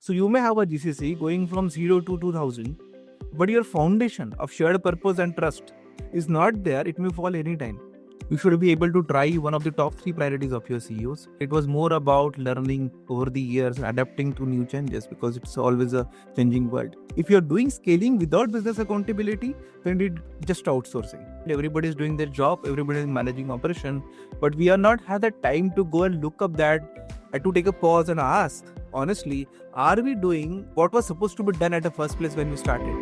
So you may have a GCC going from 0 to 2000, but your foundation of shared purpose and trust is not there. It may fall anytime. You should be able to try one of the top 3 priorities of your CEOs. It was more about learning over the years, adapting to new changes, because it's always a changing world. If you're doing scaling without business accountability, then it's just outsourcing. Everybody is doing their job, everybody is managing operation, but we are not have the time to go and look up that, to take a pause and ask, honestly, are we doing what was supposed to be done at the first place when we started?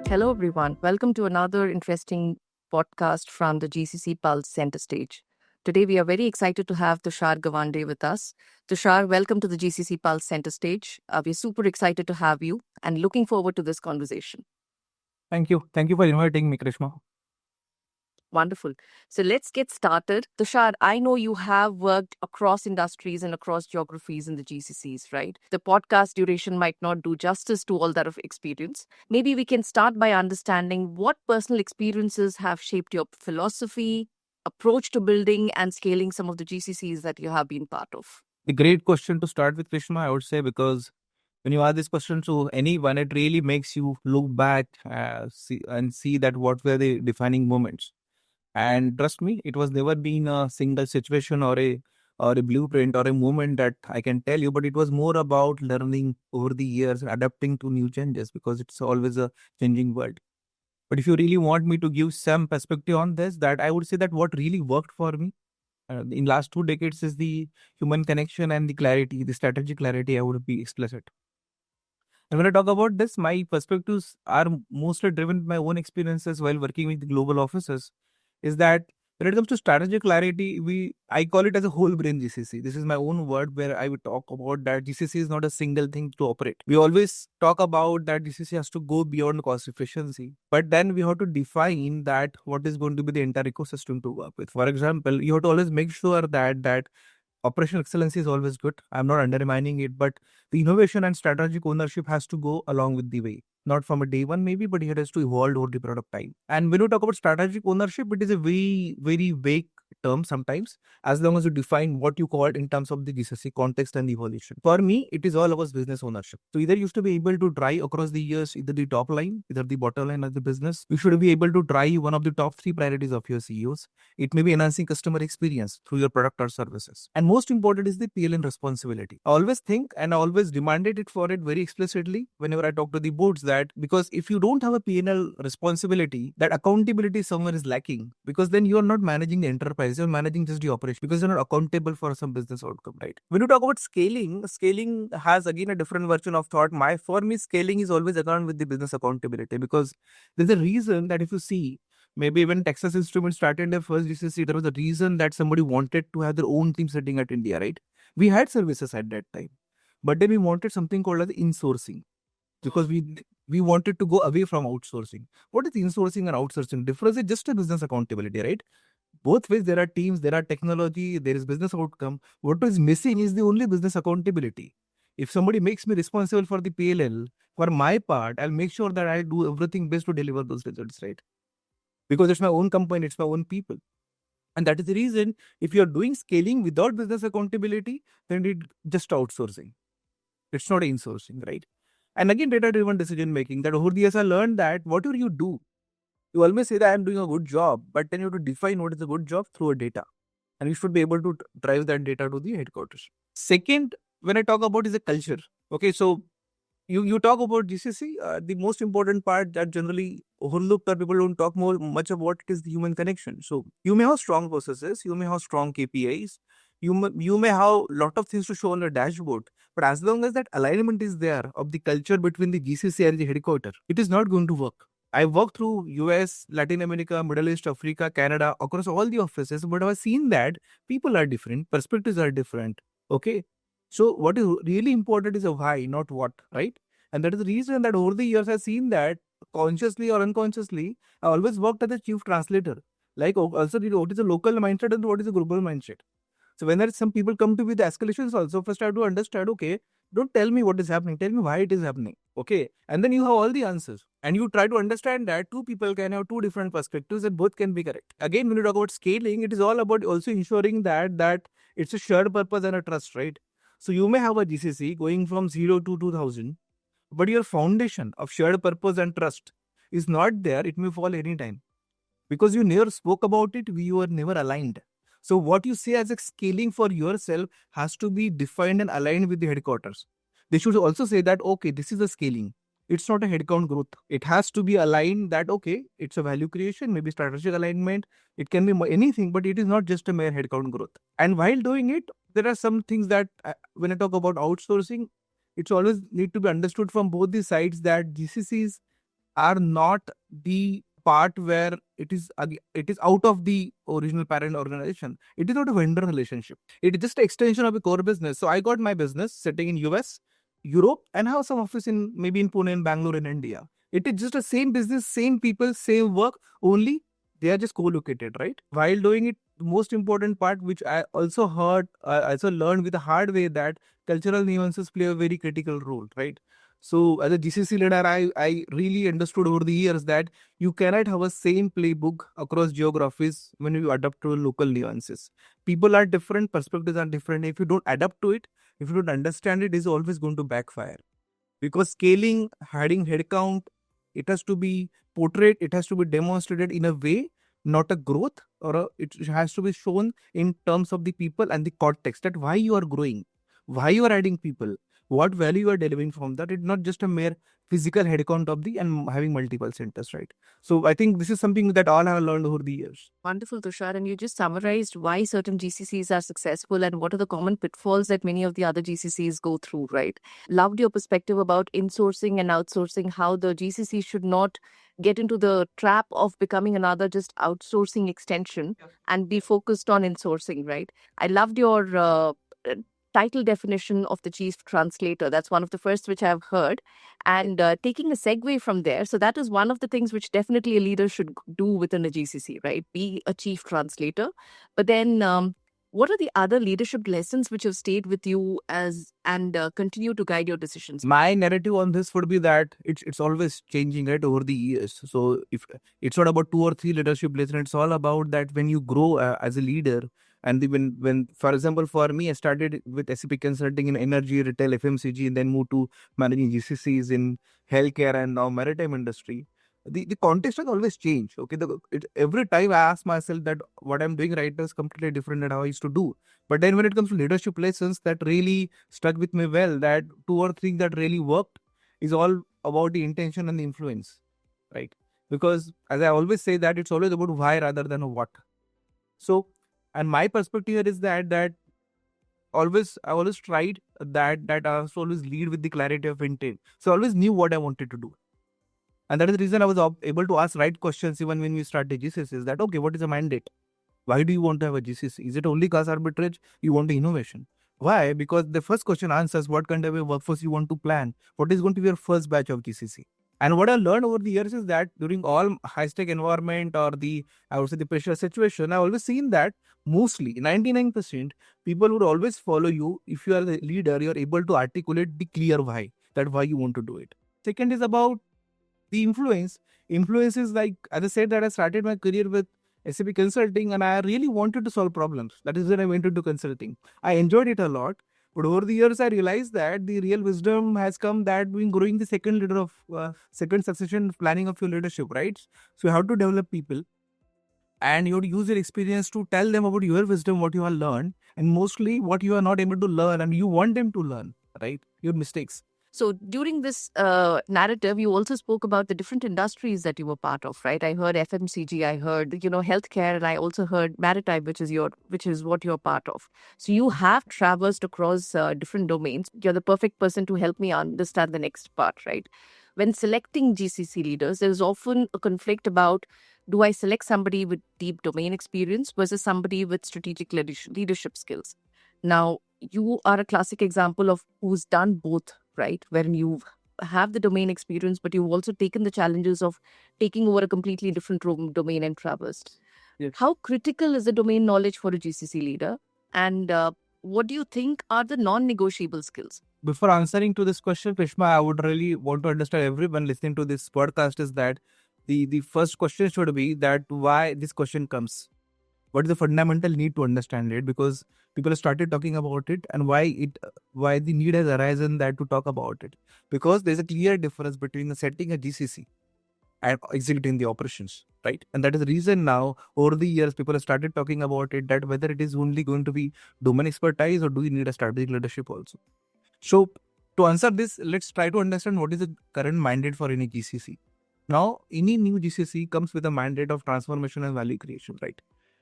Hello, everyone. Welcome to another interesting podcast from the GCC Pulse CentreStage. Today, we are very excited to have Tushar Gawande with us. Tushar, welcome to the GCC Pulse CentreStage. We're super excited to have you and looking forward to this conversation. Thank you. Thank you for inviting me, Krishma. Wonderful. So let's get started. Tushar, I know you have worked across industries and across geographies in the GCCs, right? The podcast duration might not do justice to all that of experience. Maybe we can start by understanding what personal experiences have shaped your philosophy, approach to building and scaling some of the GCCs that you have been part of. A great question to start with, Krishma, I would say, because when you ask this question to anyone, it really makes you look back see that what were the defining moments. And trust me, it was never been a single situation or a blueprint or a moment that I can tell you, but it was more about learning over the years, adapting to new changes, because it's always a changing world. But if you really want me to give some perspective on this, that I would say that what really worked for me in last 2 decades is the human connection and the clarity, the strategic clarity. I would be explicit. And when I talk about this, my perspectives are mostly driven by my own experiences while working with the global offices. Is that when it comes to strategic clarity, I call it as a whole brain GCC. This is my own word where I would talk about that GCC is not a single thing to operate. We always talk about that GCC has to go beyond cost efficiency, but then we have to define that what is going to be the entire ecosystem to work with. For example, you have to always make sure that operational excellence is always good. I'm not undermining it, but the innovation and strategic ownership has to go along with the way. Not from a day one, maybe, but it has to evolve over the period of time. And when you talk about strategic ownership, it is a very, very vague term sometimes, as long as you define what you call it in terms of the GCC context and evolution. For me, it is all about business ownership. So either you used to be able to drive across the years, either the top line, either the bottom line of the business. You should be able to drive one of the top 3 priorities of your CEOs. It may be enhancing customer experience through your product or services. And most important is the PLN responsibility. I always think and I always demanded it for it very explicitly whenever I talk to the boards, that because if you don't have a P&L responsibility, that accountability somewhere is lacking, because then you are not managing the enterprise, you're managing just the operation, because you're not accountable for some business outcome, right? When you talk about scaling has again a different version of thought. For me, scaling is always account with the business accountability, because there's a reason that if you see, maybe when Texas Instruments started their first GCC, there was a reason that somebody wanted to have their own team sitting at India, right? We had services at that time, but then we wanted something called as insourcing, because we wanted to go away from outsourcing. What is insourcing and outsourcing? Difference is just a business accountability, right? Both ways, there are teams, there are technology, there is business outcome. What is missing is the only business accountability. If somebody makes me responsible for the PLL, for my part, I'll make sure that I do everything best to deliver those results, right? Because it's my own company, it's my own people. And that is the reason, if you're doing scaling without business accountability, then it's just outsourcing. It's not insourcing, right? And again, data-driven decision making, that over the years I learned that whatever you do, you always say that I'm doing a good job, but then you have to define what is a good job through a data. And you should be able to drive that data to the headquarters. Second, when I talk about is a culture. Okay, so you talk about GCC, the most important part that generally overlooked or people don't talk much about it is the human connection. So you may have strong processes, you may have strong KPIs, you may have a lot of things to show on the dashboard, but as long as that alignment is there of the culture between the GCC and the headquarters, it is not going to work. I worked through US, Latin America, Middle East, Africa, Canada, across all the offices, but I've seen that people are different, perspectives are different. Okay. So what is really important is a why, not what, right? And that is the reason that over the years I've seen that consciously or unconsciously, I always worked as a chief translator. Like also what is the local mindset and what is the global mindset. So when there is some people come to me with escalations also, first I have to understand, okay, don't tell me what is happening, tell me why it is happening. Okay. And then you have all the answers. And you try to understand that two people can have two different perspectives and both can be correct. Again, when you talk about scaling, it is all about also ensuring that it's a shared purpose and a trust, right? So you may have a GCC going from 0 to 2000, but your foundation of shared purpose and trust is not there. It may fall anytime because you never spoke about it, we were never aligned. So what you say as a scaling for yourself has to be defined and aligned with the headquarters. They should also say that, okay, this is a scaling. It's not a headcount growth. It has to be aligned that, okay, it's a value creation, maybe strategic alignment. It can be anything, but it is not just a mere headcount growth. And while doing it, there are some things that when I talk about outsourcing, it's always need to be understood from both the sides that GCCs are not the part where it is out of the original parent organization. It is not a vendor relationship. It is just an extension of a core business. So I got my business sitting in US, Europe, and have some office in maybe in Pune and Bangalore in India. It is just the same business, same people, same work, only they are just co-located, right? While doing it, the most important part, which I also heard, I also learned with the hard way, that cultural nuances play a very critical role, right? So as a GCC leader, I really understood over the years that you cannot have a same playbook across geographies when you adapt to local nuances. People are different, perspectives are different. If you don't adapt to it, if you don't understand it, is always going to backfire. Because scaling, adding headcount, it has to be portrayed, it has to be demonstrated in a way, not a growth, it has to be shown in terms of the people and the context, that why you are growing, why you are adding people, what value you are delivering from that. It's not just a mere physical headcount of the and having multiple centers, right? So I think this is something that all have learned over the years. Wonderful, Tushar. And you just summarized why certain GCCs are successful and what are the common pitfalls that many of the other GCCs go through, right? Loved your perspective about insourcing and outsourcing, how the GCC should not get into the trap of becoming another just outsourcing extension and be focused on insourcing, right? I loved your title definition of the chief translator. That's one of the first which I've heard. And taking a segue from there, so that is one of the things which definitely a leader should do within a GCC, right? Be a chief translator. But then, what are the other leadership lessons which have stayed with you as and continue to guide your decisions? My narrative on this would be that it's always changing, right, over the years. So if it's not about two or three leadership lessons, it's all about that when you grow as a leader. And when for example, for me, I started with SAP consulting in energy, retail, FMCG, and then moved to managing GCCs in healthcare and now maritime industry. The context has always changed. Okay, every time I ask myself that what I'm doing right now is completely different than how I used to do. But then when it comes to leadership lessons, that really stuck with me well, that two or three that really worked is all about the intention and the influence, right? Because as I always say, that it's always about why rather than a what. So, and my perspective here is that I always tried that I also always lead with the clarity of intent. So I always knew what I wanted to do. And that is the reason I was able to ask right questions even when we start the GCC. Is that, okay, what is the mandate? Why do you want to have a GCC? Is it only cost arbitrage? You want the innovation. Why? Because the first question answers what kind of a workforce you want to plan. What is going to be your first batch of GCC? And what I learned over the years is that during all high-stake environment or I would say the pressure situation, I've always seen that mostly 99% people would always follow you if you are the leader, you're able to articulate the clear why, that why you want to do it. Second is about the influence. Influence is like, as I said, that I started my career with SAP consulting and I really wanted to solve problems. That is when I went into consulting. I enjoyed it a lot. But over the years, I realized that the real wisdom has come that being growing the second leader of second succession planning of your leadership, right? So you have to develop people and you have to use your experience to tell them about your wisdom, what you have learned, and mostly what you are not able to learn and you want them to learn, right? Your mistakes. So during this narrative, you also spoke about the different industries that you were part of, right? I heard FMCG, I heard healthcare, and I also heard maritime, which is what you're part of. So you have traversed across different domains. You're the perfect person to help me understand the next part, right? When selecting GCC leaders, there's often a conflict about, do I select somebody with deep domain experience versus somebody with strategic leadership skills? Now, you are a classic example of who's done both, right? Wherein you have the domain experience, but you've also taken the challenges of taking over a completely different domain and traversed. Yes. How critical is the domain knowledge for a GCC leader? And what do you think are the non-negotiable skills? before answering to this question, Krishma, I would really want to understand everyone listening to this podcast is that the first question should be that why this question comes. What is the fundamental need to understand it? Because people have started talking about it, and why the need has arisen that to talk about it. Because there's a clear difference between setting a GCC and executing the operations, right? And that is the reason now, over the years, people have started talking about it, that whether it is only going to be domain expertise or do you need a strategic leadership also. So to answer this, let's try to understand what is the current mandate for any GCC. Now, any new GCC comes with a mandate of transformation and value creation, right?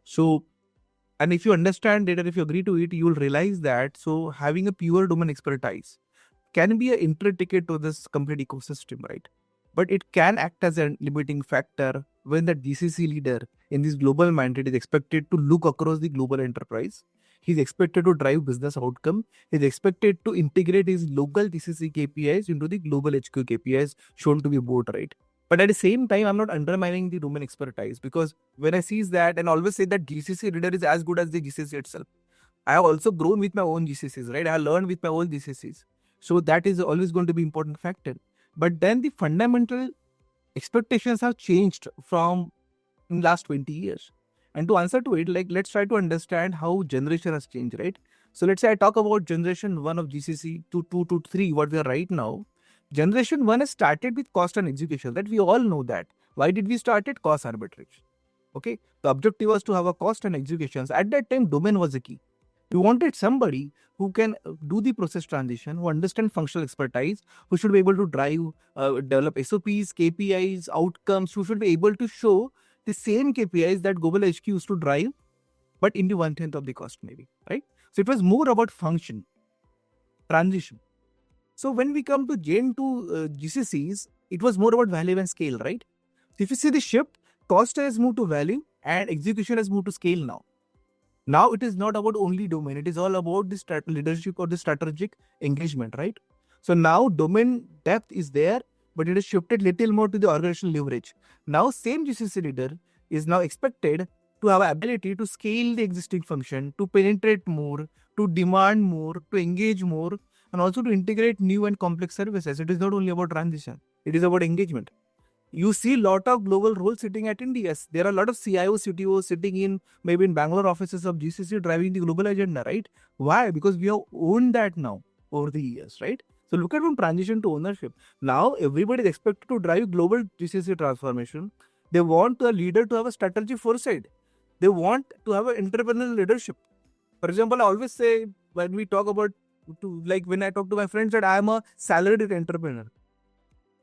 So, and if you understand it and if you agree to it, you will realize that so having a pure domain expertise can be an entry ticket to this complete ecosystem, right? But it can act as a limiting factor when the GCC leader in this global mandate is expected to look across the global enterprise. He's expected to drive business outcome. He's expected to integrate his local GCC KPIs into the global HQ KPIs shown to be board, right? But at the same time, I'm not undermining the domain expertise, because when I see that and always say that GCC leader is as good as the GCC itself. I have also grown with my own GCCs, right? I have learned with my own GCCs. So that is always going to be important factor. But then the fundamental expectations have changed from in last 20 years. And to answer to it, like let's try to understand how generation has changed, right? So let's say I talk about generation 1 of GCC to 2 to 3, what we are right now. Generation 1 has started with cost and execution, that we all know that. Why did we start it? Cost arbitrage. Okay. The objective was to have a cost and executions. At that time, domain was the key. We wanted somebody who can do the process transition, who understand functional expertise, who should be able to drive, develop SOPs, KPIs, outcomes, who should be able to show the same KPIs that global HQ used to drive, but in the 1/10 of the cost maybe, right? So it was more about function, transition. So when we come to Gen 2 GCCs, it was more about value and scale, right? So if you see the shift, cost has moved to value and execution has moved to scale now. Now it is not about only domain, it is all about the leadership or the strategic engagement, right? So now domain depth is there, but it is shifted little more to the organizational leverage. Now same GCC leader is now expected to have ability to scale the existing function, to penetrate more, to demand more, to engage more, and also to integrate new and complex services. It is not only about transition, it is about engagement. You see a lot of global roles sitting at India's. There are a lot of CIOs, CTOs sitting in maybe in Bangalore offices of GCC driving the global agenda, right? Why? Because we have owned that now over the years, right? So look at from transition to ownership. Now everybody is expected to drive global GCC transformation. They want a leader to have a strategy foresight. They want to have an entrepreneurial leadership. For example, I always say when we talk about when I talk to my friends that I am a salaried entrepreneur.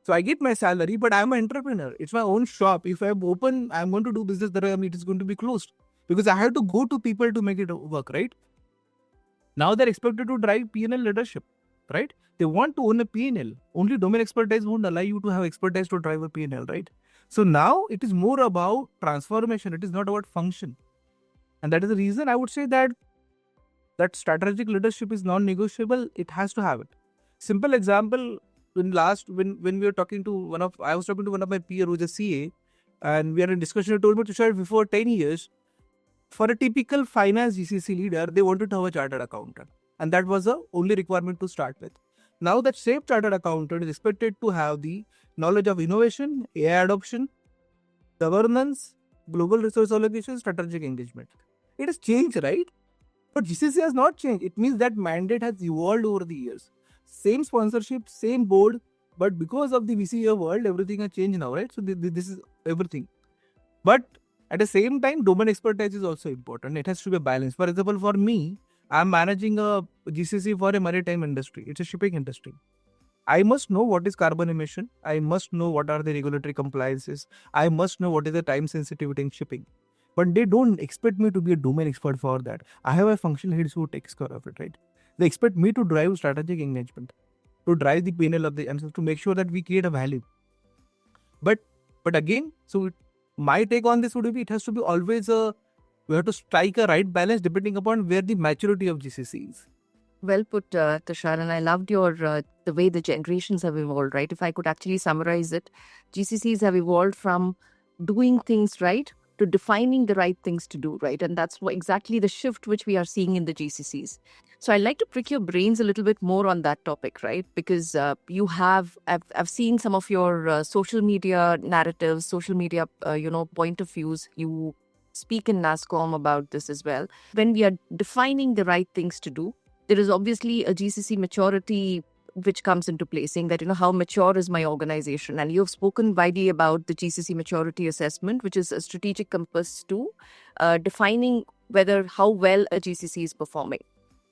So I get my salary, but I'm an entrepreneur. It's my own shop. If I'm open, I'm going to do business that it is going to be closed because I have to go to people to make it work, right? Now they're expected to drive P&L leadership, right? They want to own a P&L. Only domain expertise won't allow you to have expertise to drive a P&L, right? So now it is more about transformation. It is not about function. And that is the reason I would say that strategic leadership is non-negotiable. It has to have it. Simple example, when we were talking to I was talking to one of my peer who's a CA, and we had a discussion. He told me, Tushar, before 10 years, for a typical finance GCC leader, they wanted to have a chartered accountant. And that was the only requirement to start with. Now that same chartered accountant is expected to have the knowledge of innovation, AI adoption, governance, global resource allocation, strategic engagement. It has changed, right? But GCC has not changed. It means that mandate has evolved over the years. Same sponsorship, same board, but because of the VC world, everything has changed now, right? So this is everything. But at the same time, domain expertise is also important. It has to be a balance. For example, for me, I'm managing a GCC for a maritime industry. It's a shipping industry. I must know what is carbon emission. I must know what are the regulatory compliances. I must know what is the time sensitivity in shipping. But they don't expect me to be a domain expert for that. I have a functional head who takes care of it, right? They expect me to drive strategic engagement, to drive the P&L of the and to make sure that we create a value. But again, so my take on this would be it has to be always we have to strike a right balance depending upon where the maturity of GCC is. Well put, Tushar, and I loved your the way the generations have evolved, right? If I could actually summarize it, GCCs have evolved from doing things right to defining the right things to do, right? And that's exactly the shift which we are seeing in the GCCs. So I'd like to prick your brains a little bit more on that topic, right? Because I've seen some of your social media narratives, social media, point of views. You speak in NASCOM about this as well. When we are defining the right things to do, there is obviously a GCC maturity which comes into play, saying that, how mature is my organization? And you've spoken widely about the GCC maturity assessment, which is a strategic compass to defining how well a GCC is performing.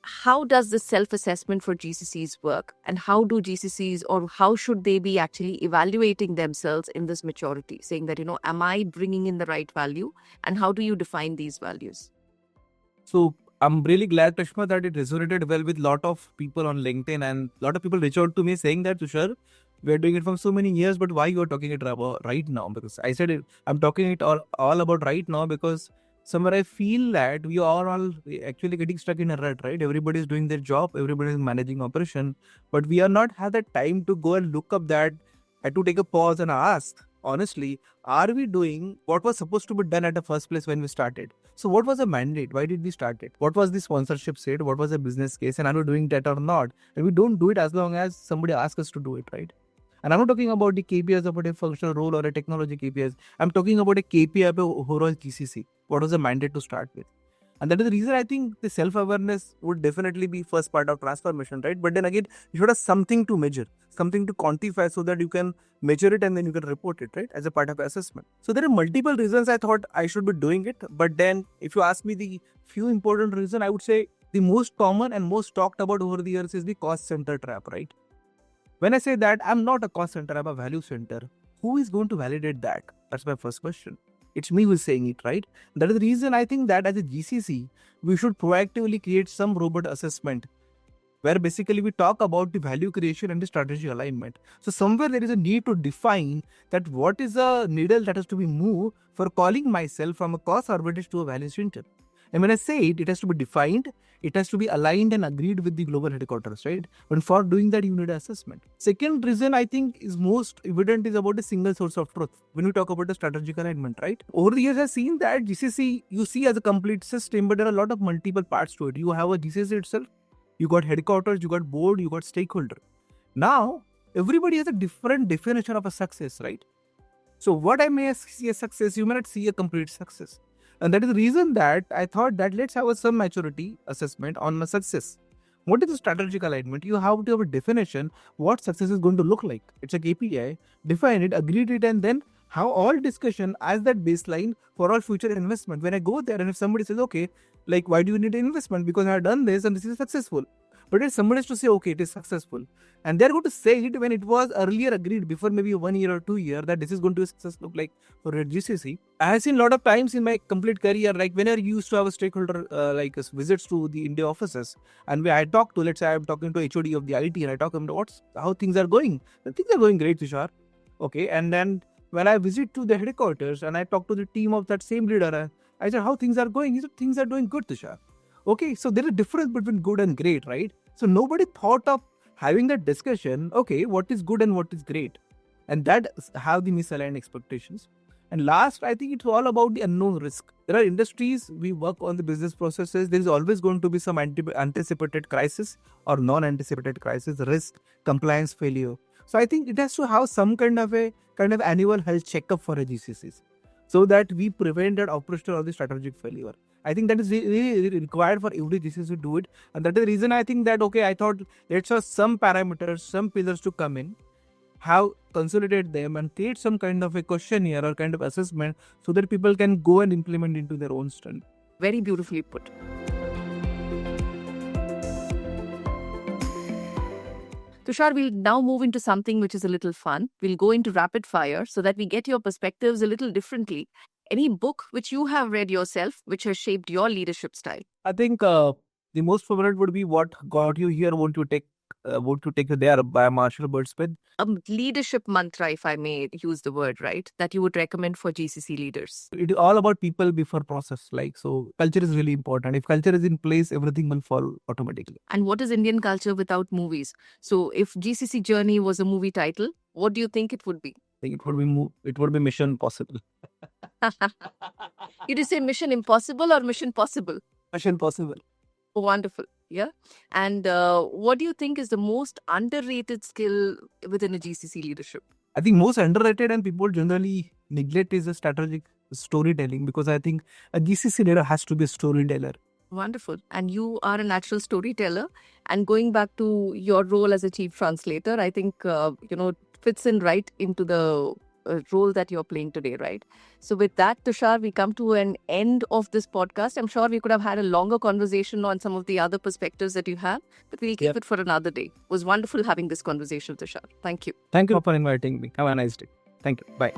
How does this self-assessment for GCCs work? And how do GCCs, or how should they be actually evaluating themselves in this maturity? Saying that, am I bringing in the right value? And how do you define these values? So I'm really glad, Krishma, that it resonated well with a lot of people on LinkedIn, and a lot of people reach out to me saying that, Tushar, we're doing it for so many years, but why you're talking it about right now? Because I said I'm talking it all about right now because somewhere I feel that we are all actually getting stuck in a rut, right? Everybody is doing their job, everybody is managing operation, but we are not have the time to go and look up that. I had to take a pause and ask, honestly, are we doing what was supposed to be done at the first place when we started? So what was the mandate? Why did we start it? What was the sponsorship said? What was the business case? And are we doing that or not? And we don't do it as long as somebody asks us to do it, right? And I'm not talking about the KPIs about a functional role or a technology KPIs. I'm talking about a KPI of a overall GCC. What was the mandate to start with? And that is the reason I think the self-awareness would definitely be first part of transformation, right? But then again, you should have something to measure, something to quantify so that you can measure it and then you can report it, right? As a part of assessment. So there are multiple reasons I thought I should be doing it. But then if you ask me the few important reasons, I would say the most common and most talked about over the years is the cost center trap, right? When I say that, I'm not a cost center, I'm a value center. Who is going to validate that? That's my first question. It's me who's saying it, right? That is the reason I think that as a GCC, we should proactively create some robot assessment where basically we talk about the value creation and the strategy alignment. So somewhere there is a need to define that what is a needle that has to be moved for calling myself from a cost arbitrage to a value center. And when I say it, it has to be defined, it has to be aligned and agreed with the global headquarters, right? And for doing that, you need assessment. Second reason I think is most evident is about a single source of truth. When we talk about the strategic alignment, right? Over the years, I've seen that GCC, you see as a complete system, but there are a lot of multiple parts to it. You have a GCC itself, you got headquarters, you got board, you got stakeholder. Now, everybody has a different definition of a success, right? So what I may see as success, you may not see a complete success. And that is the reason that I thought that let's have some maturity assessment on a success. What is the strategic alignment? You have to have a definition what success is going to look like. It's a KPI, define it, agree to it, and then have all discussion as that baseline for all future investment. When I go there and if somebody says, okay, like why do you need an investment? Because I have done this and this is successful. But if somebody is to say, okay, it is successful, and they're going to say it when it was earlier agreed before maybe 1 year or 2 years that this is going to be success look like for a GCC. I have seen a lot of times in my complete career, like when I used to have a stakeholder visits to the India offices, and where I talk to, let's say I'm talking to HOD of the IT, and I talk to him how things are going. The things are going great, Tushar. Okay, and then when I visit to the headquarters and I talk to the team of that same leader, I said how things are going. He said things are doing good, Tushar. Okay, so there is a difference between good and great, right? So nobody thought of having that discussion, okay, what is good and what is great? And that have the misaligned expectations. And last, I think it's all about the unknown risk. There are industries, we work on the business processes, there is always going to be some anticipated crisis or non-anticipated crisis, risk, compliance failure. So I think it has to have some kind of annual health checkup for a GCCs so that we prevent that operational or the strategic failure. I think that is really required for every GCC to do it. And that is the reason I think that, okay, I thought let's have some parameters, some pillars to come in, have consolidate them and create some kind of a questionnaire or kind of assessment so that people can go and implement into their own strength. Very beautifully put. Tushar, we'll now move into something which is a little fun. We'll go into rapid fire so that we get your perspectives a little differently. Any book which you have read yourself, which has shaped your leadership style? I think the most favorite would be What Got You Here, Won't You Take You There by Marshall Birdsmith. A leadership mantra, if I may use the word, right, that you would recommend for GCC leaders? It is all about people before process. So culture is really important. If culture is in place, everything will fall automatically. And what is Indian culture without movies? So if GCC Journey was a movie title, what do you think it would be? think it would be mission possible. Did you say mission impossible or mission possible? Mission possible. Wonderful. Yeah. And what do you think is the most underrated skill within a GCC leadership? I think most underrated and people generally neglect is the strategic storytelling, because I think a GCC leader has to be a storyteller. Wonderful. And you are a natural storyteller. And going back to your role as a chief translator, I think, fits in right into the role that you're playing today, right? So with that, Tushar, we come to an end of this podcast. I'm sure we could have had a longer conversation on some of the other perspectives that you have, but we'll keep it for another day. It was wonderful having this conversation, Tushar. Thank you. Thank you for inviting me. Have a nice day. Thank you. Bye.